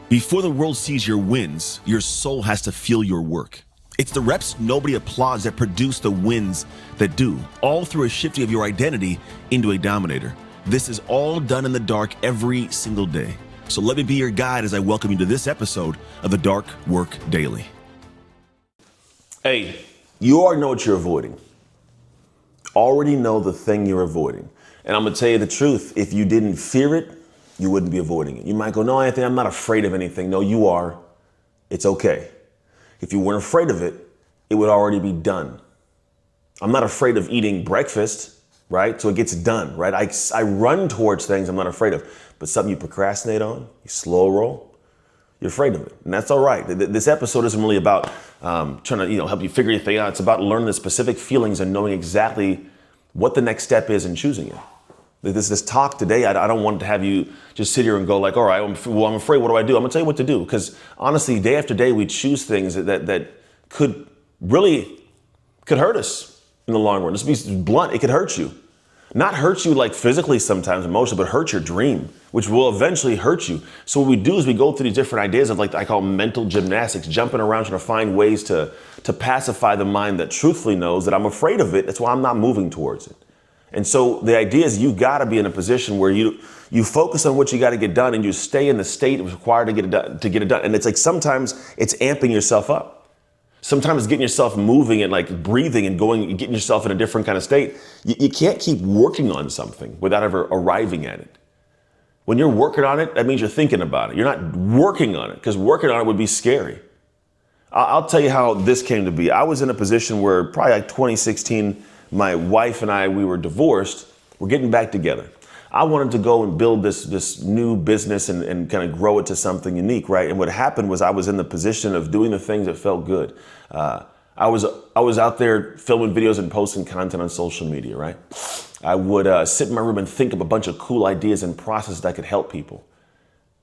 Before the world sees your wins, your soul has to feel your work. It's the reps nobody applauds that produce the wins that do, all through a shifting of your identity into a dominator. This is all done in the dark every single day. So let me be your guide as I welcome you to this episode of the Dark Work Daily. Hey, you already know what you're avoiding. Already know the thing you're avoiding. And I'm gonna tell you the truth, if you didn't fear it, you wouldn't be avoiding it. You might go, no, Anthony, I'm not afraid of anything. No, you are. It's okay. If you weren't afraid of it, it would already be done. I'm not afraid of eating breakfast, right? So it gets done, right? I run towards things I'm not afraid of. But something you procrastinate on, you slow roll, you're afraid of it. And that's all right. This episode isn't really about trying to help you figure anything out. It's about learning the specific feelings and knowing exactly what the next step is in choosing it. This talk today, I don't want to have you just sit here and go like, all right, I'm afraid, what do I do? I'm gonna tell you what to do. Because honestly, day after day, we choose things that could hurt us in the long run. Let's be blunt, it could hurt you. Not hurt you like physically sometimes, emotionally, but hurt your dream, which will eventually hurt you. So what we do is we go through these different ideas of I call mental gymnastics, jumping around trying to find ways to pacify the mind that truthfully knows that I'm afraid of it. That's why I'm not moving towards it. And so the idea is you got to be in a position where you focus on what you got to get done and you stay in the state required to get it done. And it's like sometimes it's amping yourself up. Sometimes it's getting yourself moving and breathing and getting yourself in a different kind of state. You can't keep working on something without ever arriving at it. When you're working on it, that means you're thinking about it. You're not working on it because working on it would be scary. I'll tell you how this came to be. I was in a position where probably 2016, my wife and I, we were divorced. We're getting back together. I wanted to go and build this new business and kind of grow it to something unique, right? And what happened was I was in the position of doing the things that felt good. I was out there filming videos and posting content on social media, right? I would sit in my room and think of a bunch of cool ideas and processes that could help people.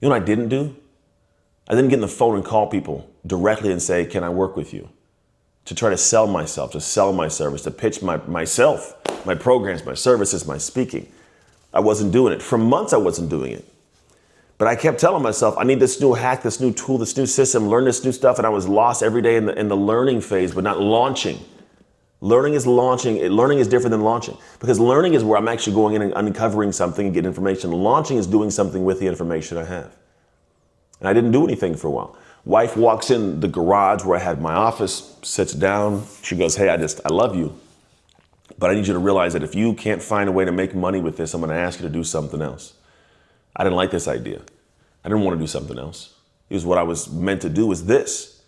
You know what I didn't do? I didn't get on the phone and call people directly and say, can I work with you? To try to sell myself, to sell my service, to pitch myself, my programs, my services, my speaking. I wasn't doing it. For months, I wasn't doing it. But I kept telling myself, I need this new hack, this new tool, this new system, learn this new stuff. And I was lost every day in the learning phase, but not launching. Learning is launching. Learning is different than launching. Because learning is where I'm actually going in and uncovering something and getting information. Launching is doing something with the information I have. And I didn't do anything for a while. Wife walks in the garage where I had my office, sits down. She goes, hey, I love you. But I need you to realize that if you can't find a way to make money with this, I'm going to ask you to do something else. I didn't like this idea. I didn't want to do something else. It was what I was meant to do was this.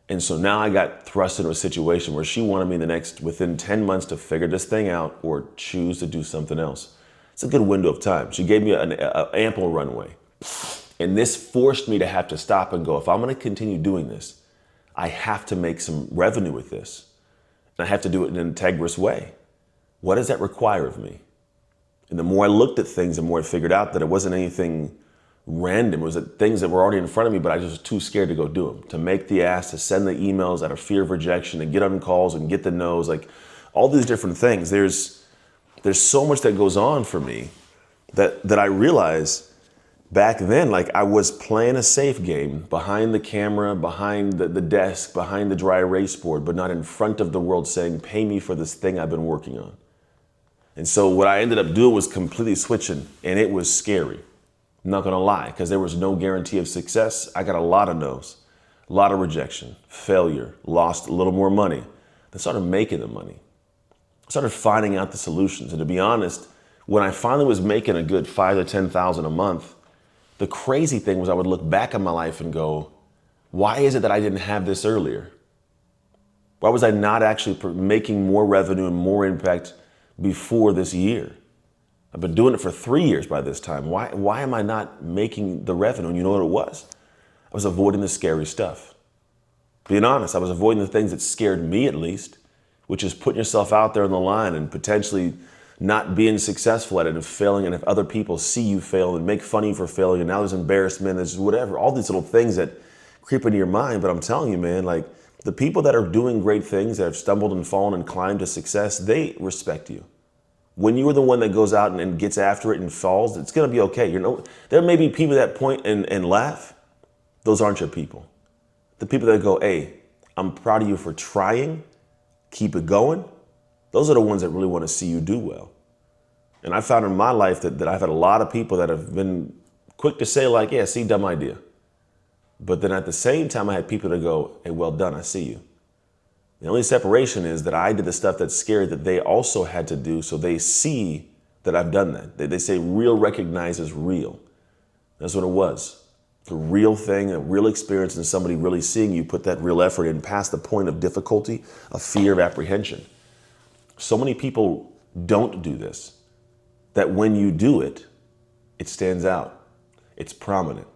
And so now I got thrust into a situation where she wanted me within 10 months to figure this thing out or choose to do something else. It's a good window of time. She gave me an ample runway. And this forced me to have to stop and go, if I'm going to continue doing this, I have to make some revenue with this. And I have to do it in an integrous way. What does that require of me? And the more I looked at things, the more I figured out that it wasn't anything random. It was things that were already in front of me, but I was just too scared to go do them. To make the ask, to send the emails out of fear of rejection, to get on calls and get the no's, all these different things. There's so much that goes on for me that I realize back then, I was playing a safe game behind the camera, behind the desk, behind the dry erase board, but not in front of the world saying, pay me for this thing I've been working on. And so what I ended up doing was completely switching, and it was scary. I'm not gonna lie, because there was no guarantee of success. I got a lot of no's, a lot of rejection, failure, lost a little more money. I started making the money. I started finding out the solutions. And to be honest, when I finally was making a good $5,000 to $10,000 a month, the crazy thing was I would look back on my life and go, why is it that I didn't have this earlier? Why was I not actually making more revenue and more impact before this year? I've been doing it for 3 years by this time. Why am I not making the revenue? And you know what it was? I was avoiding the scary stuff. Being honest, I was avoiding the things that scared me at least, which is putting yourself out there on the line and potentially not being successful at it and failing, and if other people see you fail and make fun of you for failing, and now there's embarrassment, there's whatever, all these little things that creep into your mind. But I'm telling you, man, the people that are doing great things, that have stumbled and fallen and climbed to success, they respect you. When you are the one that goes out and gets after it and falls, it's gonna be okay. There may be people that point and laugh, those aren't your people. The people that go, hey, I'm proud of you for trying, keep it going, those are the ones that really want to see you do well. And I found in my life that I've had a lot of people that have been quick to say like, yeah, see, dumb idea. But then at the same time, I had people that go, hey, well done, I see you. The only separation is that I did the stuff that's scary that they also had to do, so they see that I've done that. They say real recognizes real. That's what it was. The real thing, a real experience, and somebody really seeing you put that real effort in past the point of difficulty, of fear, of apprehension. So many people don't do this, that when you do it, it stands out. It's prominent.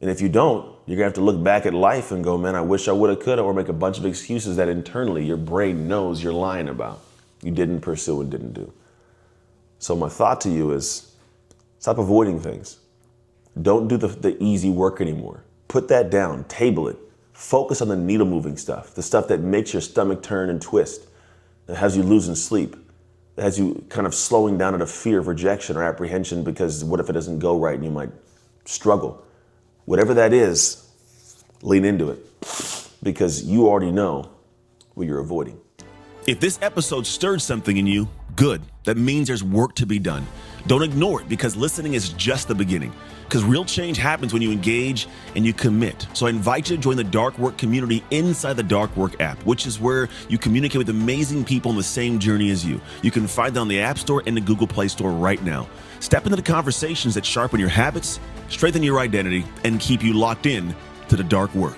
And if you don't, you're gonna have to look back at life and go, man, I wish I woulda, coulda, or make a bunch of excuses that internally your brain knows you're lying about. You didn't pursue and didn't do. So my thought to you is, stop avoiding things. Don't do the easy work anymore. Put that down, table it. Focus on the needle moving stuff, the stuff that makes your stomach turn and twist, that has you losing sleep, that has you kind of slowing down out of fear of rejection or apprehension because what if it doesn't go right and you might struggle. Whatever that is, lean into it because you already know what you're avoiding. If this episode stirred something in you, good. That means there's work to be done. Don't ignore it because listening is just the beginning. Because real change happens when you engage and you commit. So I invite you to join the Dark Work community inside the Dark Work app, which is where you communicate with amazing people on the same journey as you. You can find them on the App Store and the Google Play Store right now. Step into the conversations that sharpen your habits, strengthen your identity, and keep you locked in to the Dark Work.